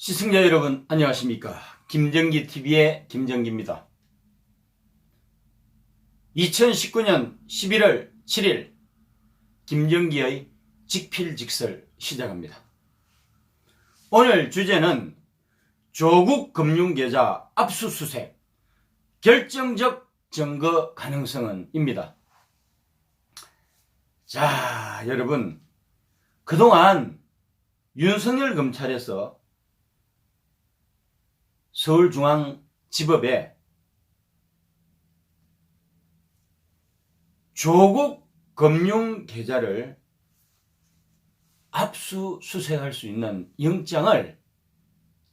시청자 여러분 안녕하십니까. 김정기TV의 김정기입니다. 2019년 11월 7일 김정기의 직필직설 시작합니다. 오늘 주제는 조국 금융계좌 압수수색 결정적 증거 가능성은 입니다. 자, 여러분, 그동안 윤석열 검찰에서 서울중앙지법에 조국 금융계좌를 압수수색할 수 있는 영장을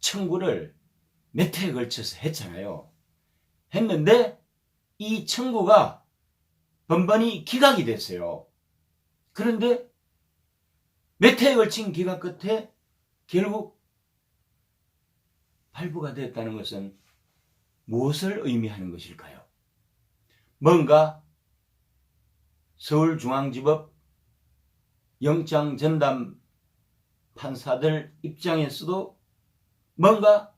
청구를 몇 회에 걸쳐서 했잖아요. 했는데 이 청구가 번번이 기각이 됐어요. 그런데 몇 회에 걸친 기각 끝에 결국 발부가 됐다는 것은 무엇을 의미하는 것일까요? 뭔가 서울중앙지법 영장 전담 판사들 입장에서도 뭔가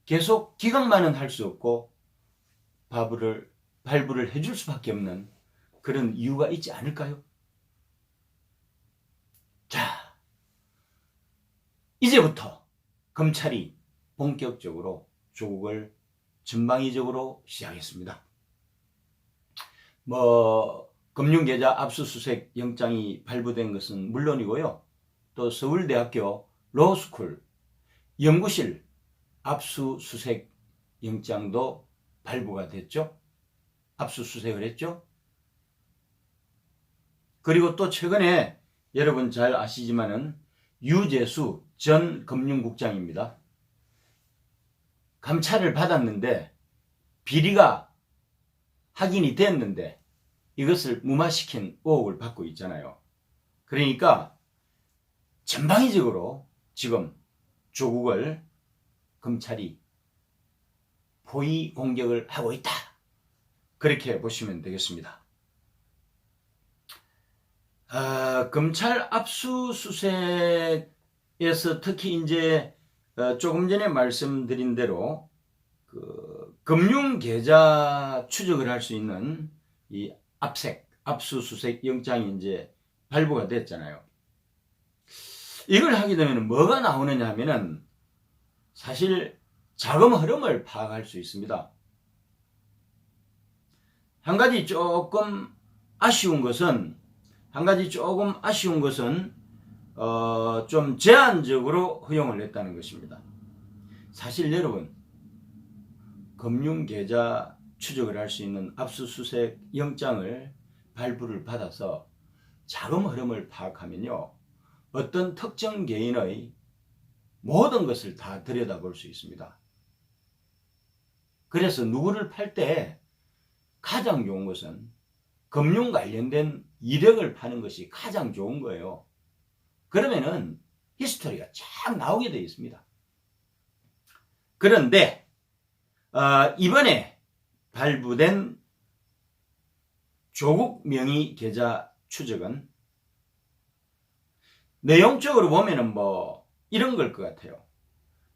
계속 기각만은 할 수 없고 발부를 해줄 수밖에 없는 그런 이유가 있지 않을까요? 자, 이제부터 검찰이 본격적으로 조국을 전방위적으로 시작했습니다. 금융계좌 압수수색 영장이 발부된 것은 물론이고요. 또 서울대학교 로스쿨 연구실 압수수색 영장도 발부가 됐죠. 압수수색을 했죠. 그리고 또 최근에 여러분 잘 아시지만은 유재수 전 금융국장입니다. 감찰을 받았는데 비리가 확인이 됐는데 이것을 무마시킨 의혹을 받고 있잖아요. 그러니까 전방위적으로 지금 조국을 검찰이 포위 공격을 하고 있다. 그렇게 보시면 되겠습니다. 검찰 압수수색에서 특히 이제 조금 전에 말씀드린 대로 금융계좌 추적을 할 수 있는 이 압수수색 영장이 이제 발부가 됐잖아요. 이걸 하게 되면 뭐가 나오느냐 하면은 사실 자금 흐름을 파악할 수 있습니다. 한 가지 조금 아쉬운 것은 좀 제한적으로 허용을 했다는 것입니다. 사실 여러분, 금융계좌 추적을 할 수 있는 압수수색 영장을 발부를 받아서 자금 흐름을 파악하면요, 어떤 특정 개인의 모든 것을 다 들여다볼 수 있습니다. 그래서 누구를 팔 때 가장 좋은 것은 금융 관련된 이력을 파는 것이 가장 좋은 거예요. 그러면은 히스토리가 쫙 나오게 되어 있습니다. 그런데 이번에 발부된 조국 명의 계좌 추적은 내용적으로 보면은 이런 걸 것 같아요.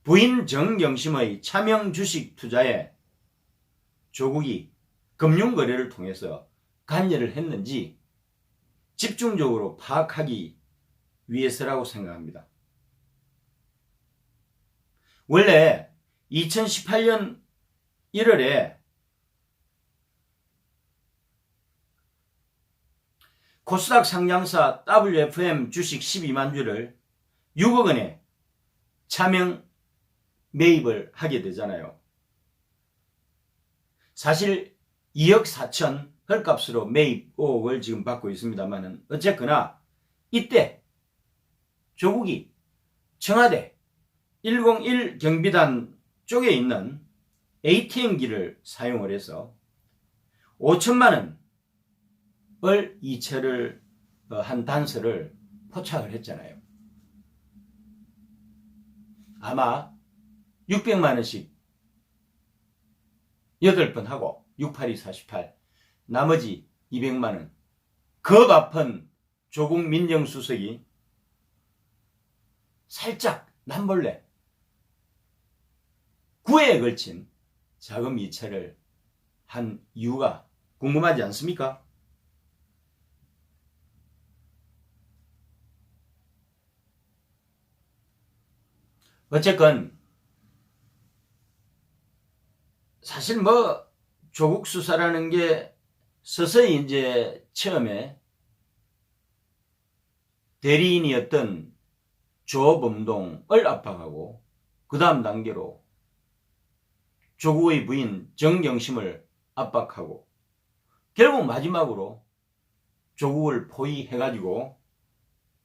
부인 정경심의 차명 주식 투자에 조국이 금융거래를 통해서 관여를 했는지 집중적으로 파악하기 위해서라고 생각합니다. 원래 2018년 1월에 코스닥 상장사 WFM 주식 12만 주를 6억 원에 차명 매입을 하게 되잖아요. 사실 2억 4천 헐값으로 매입 5억을 지금 받고 있습니다만은 어쨌거나 이때 조국이 청와대 101 경비단 쪽에 있는 ATM기를 사용을 해서 5천만 원을 이체를 한 단서를 포착을 했잖아요. 아마 600만 원씩 8번 하고 68이 48 나머지 200만 원 겁 아픈 조국 민정수석이 살짝 남몰래 9회에 걸친 자금 이체를 한 이유가 궁금하지 않습니까? 어쨌건 사실 뭐 조국 수사라는 게 서서히 이제 처음에 대리인이었던 조범동을 압박하고 그 다음 단계로 조국의 부인 정경심을 압박하고 결국 마지막으로 조국을 포위해가지고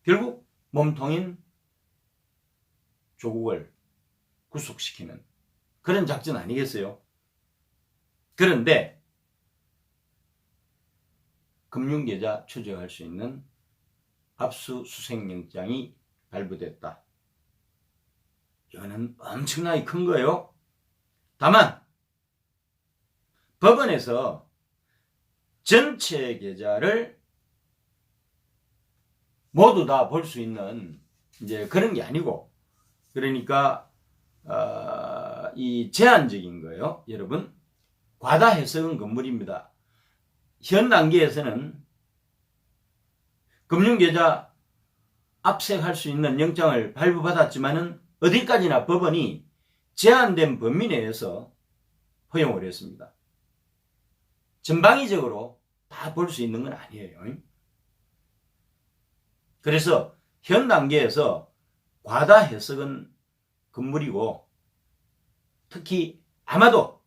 결국 몸통인 조국을 구속시키는 그런 작전 아니겠어요? 그런데 금융계좌 추적할 수 있는 압수수색영장이 발부됐다. 이거는 엄청나게 큰 거예요. 다만 법원에서 전체 계좌를 모두 다 볼 수 있는 이제 그런 게 아니고, 그러니까 이 제한적인 거예요. 여러분, 과다 해석은 건물입니다. 현 단계에서는 금융계좌 압색할 수 있는 영장을 발부받았지만은 어디까지나 법원이 제한된 범위 내에서 허용을 했습니다. 전방위적으로 다 볼 수 있는 건 아니에요. 그래서 현 단계에서 과다 해석은 건물이고, 특히 아마도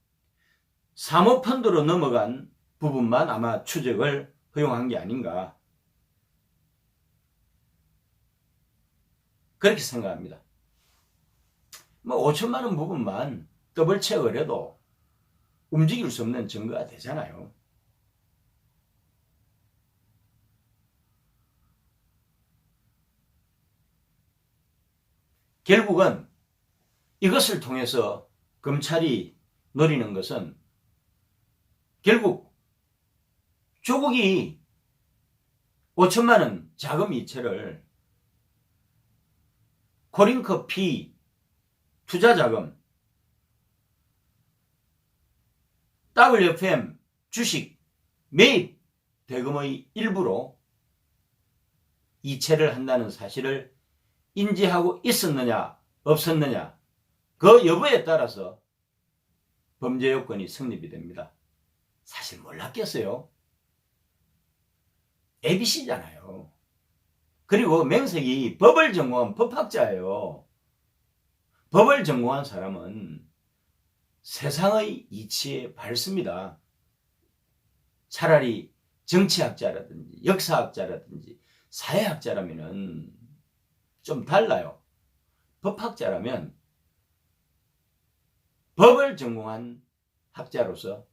사모펀드로 넘어간 부분만 아마 추적을 허용한 게 아닌가, 그렇게 생각합니다. 뭐 5천만 원 부분만 더블 체크를 해도 움직일 수 없는 증거가 되잖아요. 결국은 이것을 통해서 검찰이 노리는 것은 결국 조국이 5천만 원 자금 이체를 코링커피 투자자금, WFM 주식 매입 대금의 일부로 이체를 한다는 사실을 인지하고 있었느냐 없었느냐, 그 여부에 따라서 범죄 요건이 성립이 됩니다. 사실 몰랐겠어요. ABC잖아요. 그리고 맹색이 법을 전공한 법학자예요. 법을 전공한 사람은 세상의 이치에 밝습니다. 차라리 정치학자라든지 역사학자라든지 사회학자라면은 좀 달라요. 법학자라면 법을 전공한 학자로서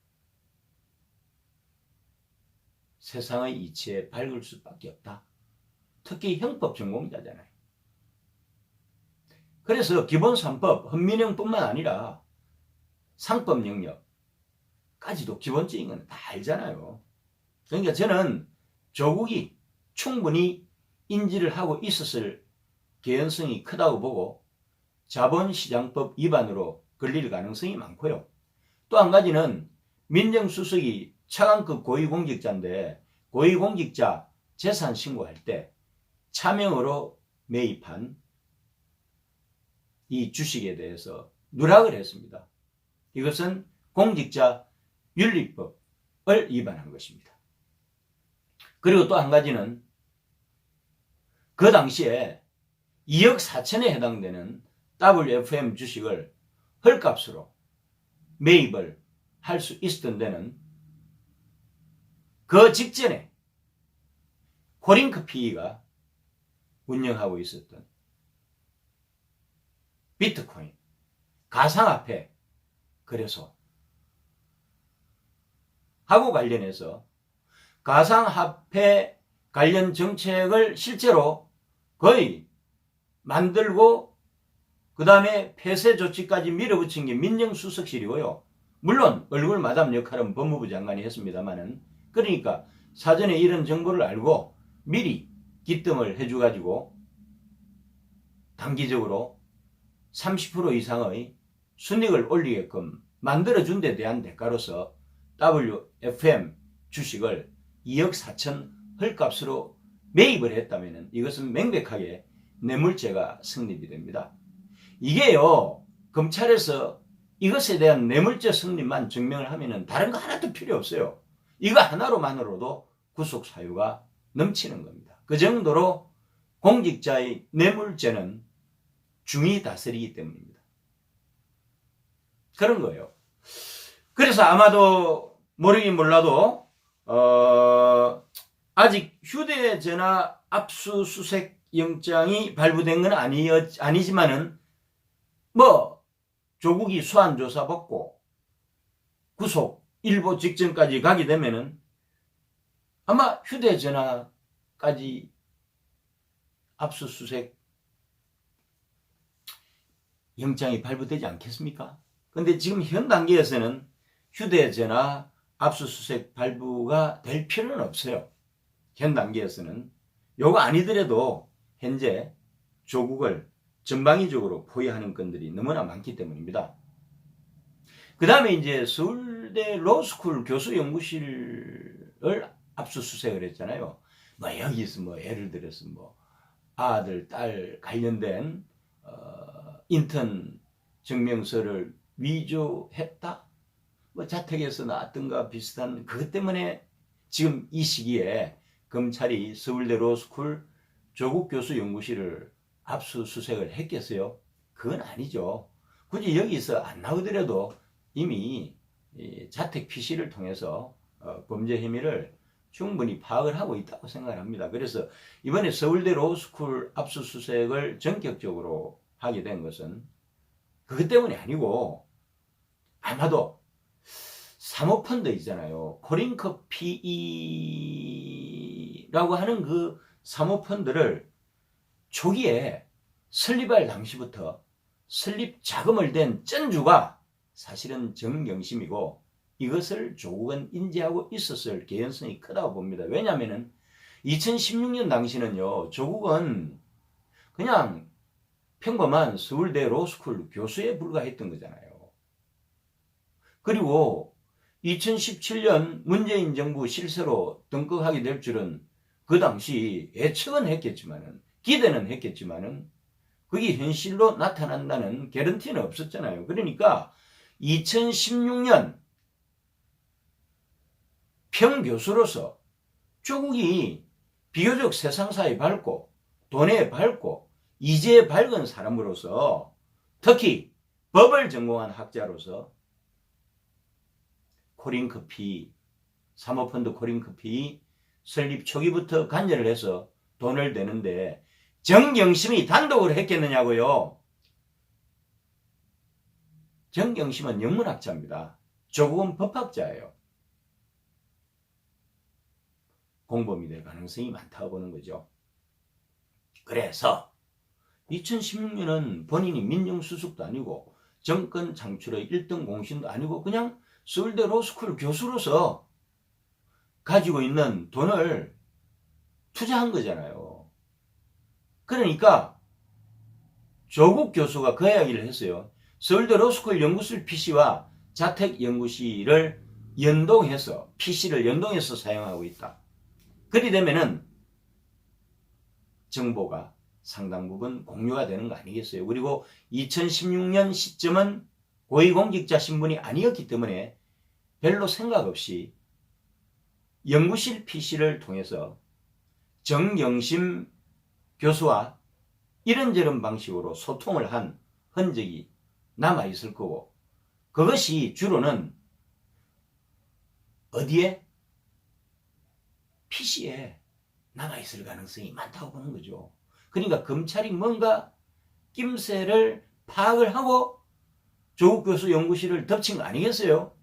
세상의 이치에 밝을 수밖에 없다. 특히 형법 전공자잖아요. 그래서 기본 3법, 헌민형뿐만 아니라 상법 영역까지도 기본적인 건 다 알잖아요. 그러니까 저는 조국이 충분히 인지를 하고 있었을 개연성이 크다고 보고 자본시장법 위반으로 걸릴 가능성이 많고요. 또 한 가지는 민정수석이 차관급 고위공직자인데 고위공직자 재산 신고할 때 차명으로 매입한 이 주식에 대해서 누락을 했습니다. 이것은 공직자 윤리법을 위반한 것입니다. 그리고 또 한 가지는 그 당시에 2억 4천에 해당되는 WFM 주식을 헐값으로 매입을 할 수 있었던 데는 그 직전에 코링크피가 운영하고 있었던 비트코인 가상화폐 거래소 하고 관련해서 가상화폐 관련 정책을 실제로 거의 만들고 그 다음에 폐쇄 조치까지 밀어붙인 게 민정수석실이고요. 물론 얼굴 마담 역할은 법무부 장관이 했습니다만은, 그러니까 사전에 이런 정보를 알고 미리 기뜸을 해줘가지고 단기적으로 30% 이상의 순익을 올리게끔 만들어준 데 대한 대가로서 WFM 주식을 2억 4천 헐값으로 매입을 했다면 이것은 명백하게 뇌물죄가 성립이 됩니다. 이게요, 검찰에서 이것에 대한 뇌물죄 성립만 증명을 하면 다른 거 하나도 필요 없어요. 이거 하나로만으로도 구속 사유가 넘치는 겁니다. 그 정도로 공직자의 뇌물죄는 중히 다스리기 때문입니다. 그런 거예요. 그래서 아마도 모르긴 몰라도 아직 휴대전화 압수수색 영장이 발부된 건 아니지만은 뭐 조국이 소환조사 받고 구속 일보 직전까지 가게 되면은 아마 휴대전화까지 압수수색 영장이 발부되지 않겠습니까? 근데 지금 현 단계에서는 휴대전화 압수수색 발부가 될 필요는 없어요. 현 단계에서는. 요거 아니더라도 현재 조국을 전방위적으로 포위하는 건들이 너무나 많기 때문입니다. 그 다음에 이제 서울대 로스쿨 교수 연구실을 압수수색을 했잖아요. 뭐 여기서 뭐 예를 들어서 뭐 아들, 딸 관련된 인턴 증명서를 위조했다? 뭐 자택에서 나왔던가 비슷한 그것 때문에 지금 이 시기에 검찰이 서울대 로스쿨 조국 교수 연구실을 압수수색을 했겠어요? 그건 아니죠. 굳이 여기서 안 나오더라도 이미 자택 PC를 통해서 범죄 혐의를 충분히 파악을 하고 있다고 생각합니다. 그래서 이번에 서울대 로스쿨 압수수색을 전격적으로 하게 된 것은 그것 때문이 아니고 아마도 사모펀드 있잖아요. 코링크 PE라고 하는 그 사모펀드를 초기에 설립할 당시부터 설립 자금을 댄 쩐주가 사실은 정경심이고 이것을 조국은 인지하고 있었을 개연성이 크다고 봅니다. 왜냐하면 2016년 당시는요, 조국은 그냥 평범한 서울대 로스쿨 교수에 불과했던 거잖아요. 그리고 2017년 문재인 정부 실세로 등극하게 될 줄은 그 당시 예측은 했겠지만은, 기대는 했겠지만은, 그게 현실로 나타난다는 개런티는 없었잖아요. 그러니까 2016년 평교수로서 조국이 비교적 세상사에 밝고 돈에 밝고 이제에 밝은 사람으로서 특히 법을 전공한 학자로서 코링크피, 사모펀드 코링크피 설립 초기부터 관여를 해서 돈을 대는데 정경심이 단독으로 했겠느냐고요. 정경심은 영문학자입니다. 조국은 법학자예요. 공범이 될 가능성이 많다고 보는 거죠. 그래서 2016년은 본인이 민정수석도 아니고 정권 창출의 1등 공신도 아니고 그냥 서울대 로스쿨 교수로서 가지고 있는 돈을 투자한 거잖아요. 그러니까 조국 교수가 그 이야기를 했어요. 서울대 로스쿨 연구실 PC와 자택 연구실을 연동해서 PC를 연동해서 사용하고 있다. 그리 되면은 정보가 상당 부분 공유가 되는 거 아니겠어요? 그리고 2016년 시점은 고위공직자 신분이 아니었기 때문에 별로 생각 없이 연구실 PC를 통해서 정경심 교수와 이런저런 방식으로 소통을 한 흔적이 남아있을 거고 그것이 주로는 어디에? PC에 남아있을 가능성이 많다고 보는 거죠. 그러니까 검찰이 뭔가 낌새를 파악을 하고 조국 교수 연구실을 덮친 거 아니겠어요?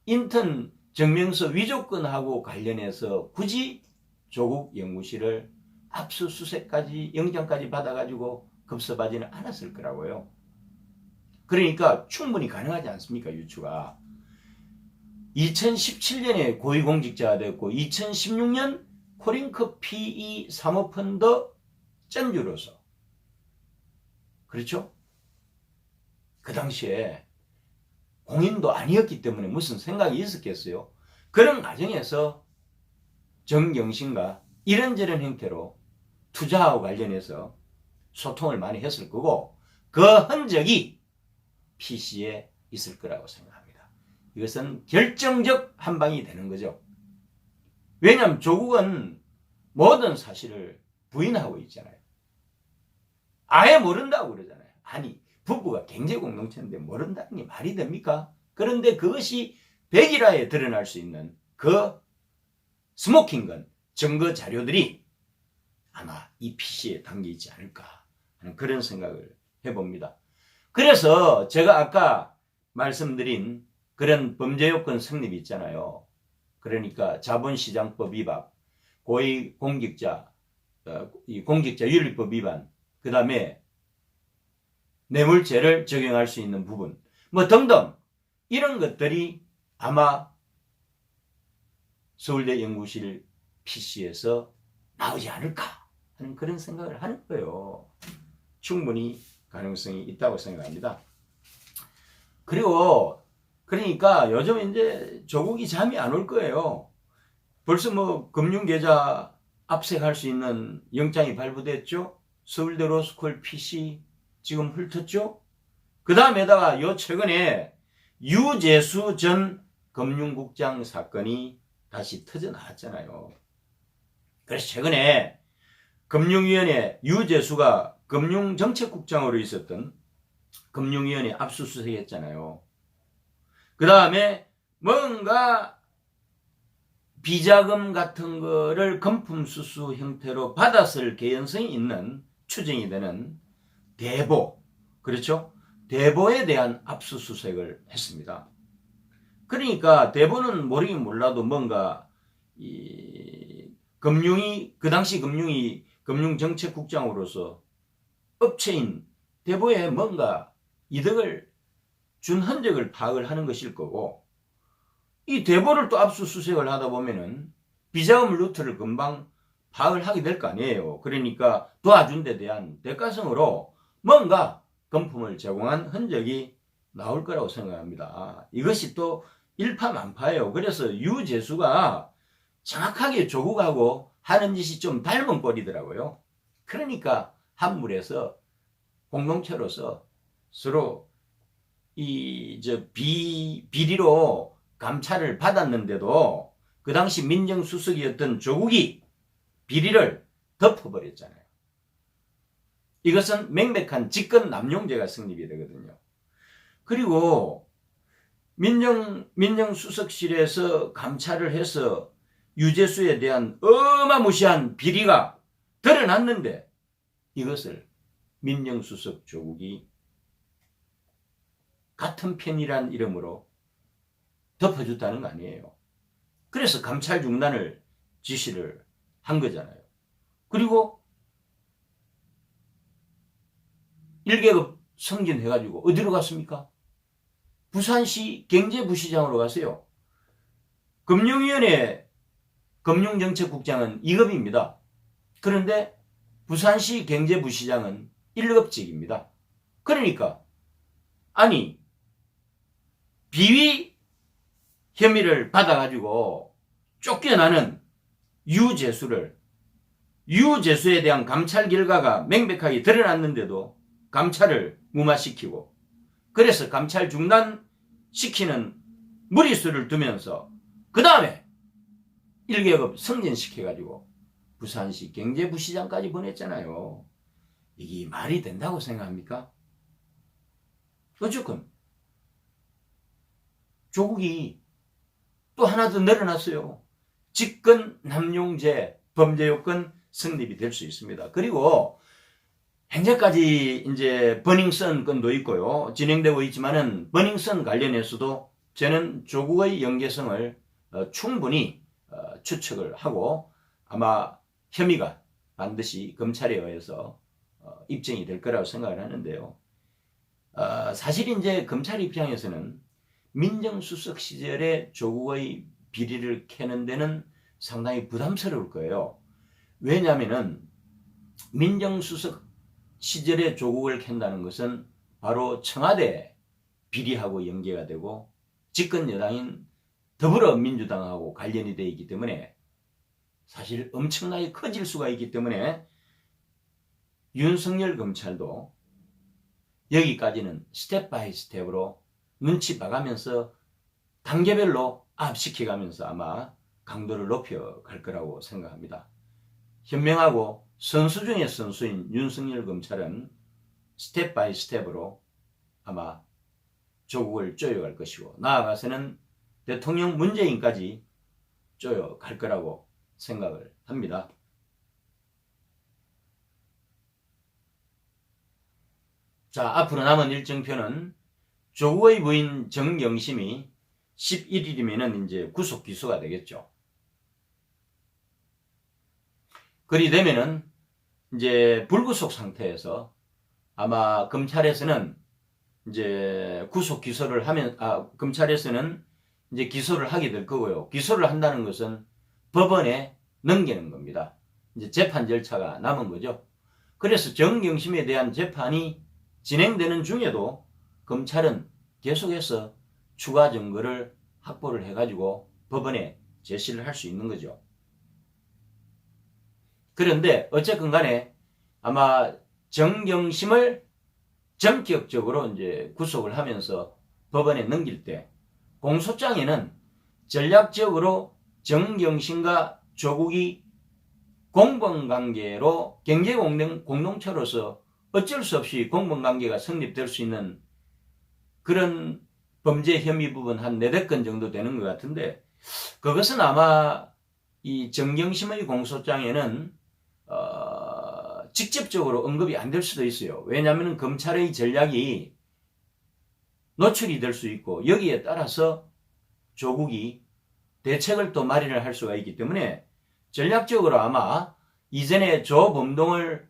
인턴 증명서 위조건하고 관련해서 굳이 조국 연구실을 압수수색까지 영장까지 받아가지고 급습하지는 않았을 거라고요. 그러니까 충분히 가능하지 않습니까? 유추가. 2017년에 고위공직자가 됐고 2016년 코링크 PE 사모펀드 쩐주로서 그렇죠? 그 당시에 공인도 아니었기 때문에 무슨 생각이 있었겠어요. 그런 과정에서 정경심과 이런저런 형태로 투자하고 관련해서 소통을 많이 했을 거고 그 흔적이 PC에 있을 거라고 생각합니다. 이것은 결정적 한방이 되는 거죠. 왜냐하면 조국은 모든 사실을 부인하고 있잖아요. 아예 모른다고 그러잖아요. 아니 부부가 경제공동체인데 모른다는 게 말이 됩니까? 그런데 그것이 백일화에 드러날 수 있는 그 스모킹건 증거 자료들이 아마 이 PC에 담겨 있지 않을까 하는 그런 생각을 해봅니다. 그래서 제가 아까 말씀드린 그런 범죄요건 성립이 있잖아요. 그러니까 자본시장법 위반, 고위공직자, 공직자윤리법 위반, 그 다음에 뇌물죄를 적용할 수 있는 부분 뭐 등등 이런 것들이 아마 서울대 연구실 PC에서 나오지 않을까 하는 그런 생각을 하는 거예요. 충분히 가능성이 있다고 생각합니다. 그리고 그러니까 요즘 이제 조국이 잠이 안 올 거예요. 벌써 뭐 금융계좌 압색할 수 있는 영장이 발부됐죠. 서울대 로스쿨 PC 지금 훑었죠. 그 다음에다가 요 최근에 유재수 전 금융국장 사건이 다시 터져 나왔잖아요. 그래서 최근에 금융위원회 유재수가 금융정책국장으로 있었던 금융위원회 압수수색했잖아요. 그 다음에 뭔가 비자금 같은 거를 금품수수 형태로 받았을 개연성이 있는 추정이 되는 대보, 그렇죠? 대보에 대한 압수수색을 했습니다. 그러니까 대보는 모르긴 몰라도 뭔가 그 당시 금융정책국장으로서 업체인 대보에 뭔가 이득을 준 흔적을 파악을 하는 것일 거고 이 대보를 또 압수수색을 하다 보면은 비자금 루트를 금방 파악을 하게 될 거 아니에요. 그러니까 도와준 데 대한 대가성으로 뭔가 금품을 제공한 흔적이 나올 거라고 생각합니다. 이것이 또 일파만파예요. 그래서 유재수가 정확하게 조국하고 하는 짓이 좀 닮은 꼴이더라고요. 그러니까 한물에서 공동체로서 서로 비리로 감찰을 받았는데도 그 당시 민정수석이었던 조국이 비리를 덮어버렸잖아요. 이것은 명백한 직권남용죄가 성립이 되거든요. 그리고 민정수석실에서 감찰을 해서 유재수에 대한 어마무시한 비리가 드러났는데 이것을 민정수석 조국이 같은 편이란 이름으로 덮어줬다는 거 아니에요. 그래서 감찰 중단을 지시를 한 거잖아요. 그리고 1계급 승진해가지고 어디로 갔습니까? 부산시 경제부시장으로 갔어요. 금융위원회 금융정책국장은 2급입니다. 그런데 부산시 경제부시장은 1급직입니다. 그러니까 아니 비위 혐의를 받아가지고 쫓겨나는 유재수에 대한 감찰 결과가 명백하게 드러났는데도 감찰을 무마시키고 그래서 감찰 중단시키는 무리수를 두면서 그 다음에 1계급 승진시켜가지고 부산시 경제부시장까지 보냈잖아요. 이게 말이 된다고 생각합니까? 어쨌건 조국이 또 하나 더 늘어났어요. 직권남용죄 범죄요건 성립이 될 수 있습니다. 그리고 현재까지 이제 버닝썬 건도 있고요. 진행되고 있지만은 버닝썬 관련해서도 저는 조국의 연계성을 충분히 추측을 하고 아마 혐의가 반드시 검찰에 의해서 입증이 될 거라고 생각을 하는데요. 사실 이제 검찰 입장에서는 민정수석 시절에 조국의 비리를 캐는 데는 상당히 부담스러울 거예요. 왜냐하면은 민정수석 시절에 조국을 캔다는 것은 바로 청와대 비리하고 연계가 되고 집권 여당인 더불어민주당하고 관련이 되어 있기 때문에 사실 엄청나게 커질 수가 있기 때문에 윤석열 검찰도 여기까지는 스텝 바이 스텝으로 눈치 봐가면서 단계별로 압식해가면서 아마 강도를 높여갈 거라고 생각합니다. 현명하고 선수 중의 선수인 윤석열 검찰은 스텝 바이 스텝으로 아마 조국을 쪼여갈 것이고 나아가서는 대통령 문재인까지 쪼여갈 거라고 생각을 합니다. 자, 앞으로 남은 일정표는 조국의 부인 정경심이 11일이면은 이제 구속 기소가 되겠죠. 그리 되면은 이제 불구속 상태에서 아마 검찰에서는 이제 구속 기소를 하면 검찰에서는 이제 기소를 하게 될 거고요. 기소를 한다는 것은 법원에 넘기는 겁니다. 이제 재판 절차가 남은 거죠. 그래서 정경심에 대한 재판이 진행되는 중에도 검찰은 계속해서 추가 증거를 확보를 해가지고 법원에 제시를 할 수 있는 거죠. 그런데 어쨌건 간에 아마 정경심을 전격적으로 이제 구속을 하면서 법원에 넘길 때 공소장에는 전략적으로 정경심과 조국이 공범관계로 경제공동체로서 어쩔 수 없이 공범관계가 성립될 수 있는 그런 범죄 혐의 부분 한 4-5건 정도 되는 것 같은데 그것은 아마 이 정경심의 공소장에는 직접적으로 언급이 안 될 수도 있어요. 왜냐하면 검찰의 전략이 노출이 될 수 있고 여기에 따라서 조국이 대책을 또 마련을 할 수가 있기 때문에 전략적으로 아마 이전에 조범동을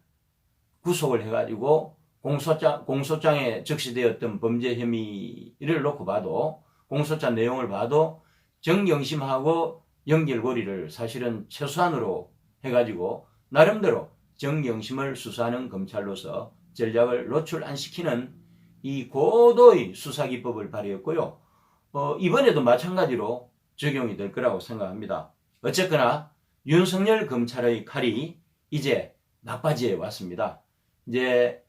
구속을 해가지고 공소장에 적시되었던 범죄 혐의를 놓고 봐도 공소장 내용을 봐도 정경심하고 연결고리를 사실은 최소한으로 해가지고 나름대로 정경심을 수사하는 검찰로서 전략을 노출 안 시키는 이 고도의 수사기법을 발휘했고요. 이번에도 마찬가지로 적용이 될 거라고 생각합니다. 어쨌거나 윤석열 검찰의 칼이 이제 막바지에 왔습니다. 이제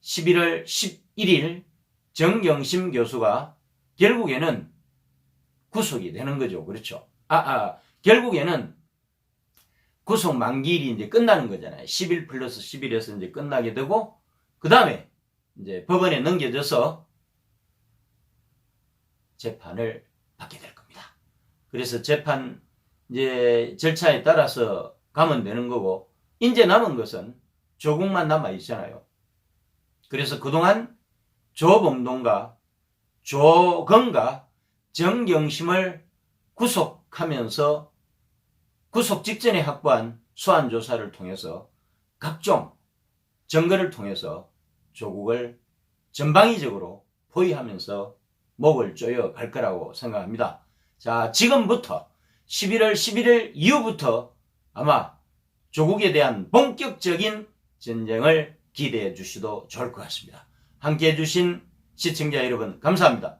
11월 11일 정경심 교수가 결국에는 구속이 되는 거죠. 그렇죠? 결국에는 구속 만기일이 이제 끝나는 거잖아요. 10일 플러스 10일에서 이제 끝나게 되고, 그 다음에 이제 법원에 넘겨져서 재판을 받게 될 겁니다. 그래서 재판 이제 절차에 따라서 가면 되는 거고, 이제 남은 것은 조국만 남아 있잖아요. 그래서 그동안 조범동과 조건과 정경심을 구속하면서 구속 직전에 확보한 소환조사를 통해서 각종 증거를 통해서 조국을 전방위적으로 포위하면서 목을 조여 갈 거라고 생각합니다. 자, 지금부터 11월 11일 이후부터 아마 조국에 대한 본격적인 전쟁을 기대해 주셔도 좋을 것 같습니다. 함께해 주신 시청자 여러분 감사합니다.